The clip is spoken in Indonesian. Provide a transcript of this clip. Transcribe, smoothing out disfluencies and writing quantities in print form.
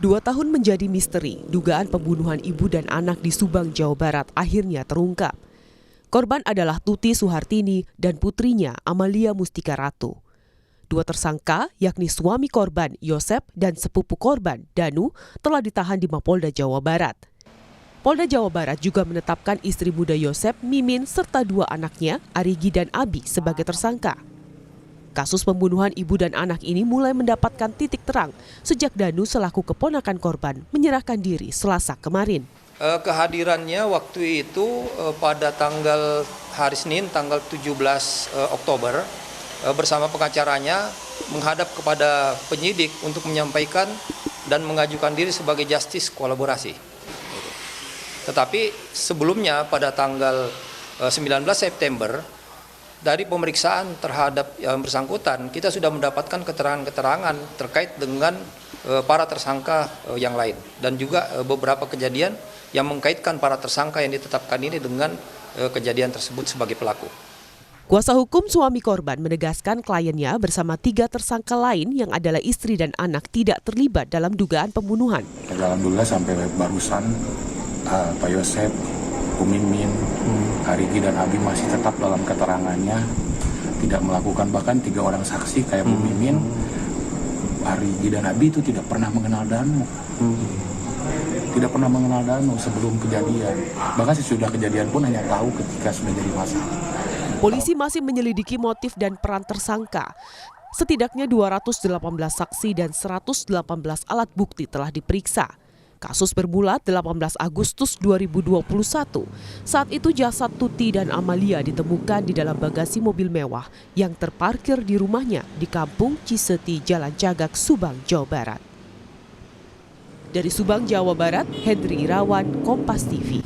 2 tahun menjadi misteri, dugaan pembunuhan ibu dan anak di Subang, Jawa Barat akhirnya terungkap. Korban adalah Tuti Suhartini dan putrinya Amalia Mustika Ratu. 2 tersangka, yakni suami korban Yosep dan sepupu korban Danu, telah ditahan di Mapolda Jawa Barat. Polda Jawa Barat juga menetapkan istri muda Yosep, Mimin, serta 2 anaknya, Arigi dan Abi, sebagai tersangka. Kasus pembunuhan ibu dan anak ini mulai mendapatkan titik terang sejak Danu selaku keponakan korban menyerahkan diri Selasa kemarin. Kehadirannya waktu itu pada hari Senin tanggal 17 Oktober bersama pengacaranya menghadap kepada penyidik untuk menyampaikan dan mengajukan diri sebagai justice kolaborasi. Tetapi sebelumnya pada tanggal 19 September dari pemeriksaan terhadap yang bersangkutan, kita sudah mendapatkan keterangan-keterangan terkait dengan para tersangka yang lain. Dan juga beberapa kejadian yang mengkaitkan para tersangka yang ditetapkan ini dengan kejadian tersebut sebagai pelaku. Kuasa hukum suami korban menegaskan kliennya bersama 3 tersangka lain yang adalah istri dan anak tidak terlibat dalam dugaan pembunuhan. Alhamdulillah sampai barusan Pak Yosep, Bu Mimin, Arigi dan Abi masih tetap dalam keterangannya, tidak melakukan, bahkan 3 orang saksi kayak Bu Mimin, Arigi dan Abi itu tidak pernah mengenal Danu. Tidak pernah mengenal Danu sebelum kejadian. Bahkan sesudah kejadian pun hanya tahu ketika sudah jadi masalah. Polisi masih menyelidiki motif dan peran tersangka. Setidaknya 218 saksi dan 118 alat bukti telah diperiksa. Kasus bermula 18 Agustus 2021. Saat itu jasad Tuti dan Amalia ditemukan di dalam bagasi mobil mewah yang terparkir di rumahnya di Kampung Ciseti, Jalan Cagak, Subang, Jawa Barat. Dari Subang, Jawa Barat, Hendri Irawan, Kompas TV.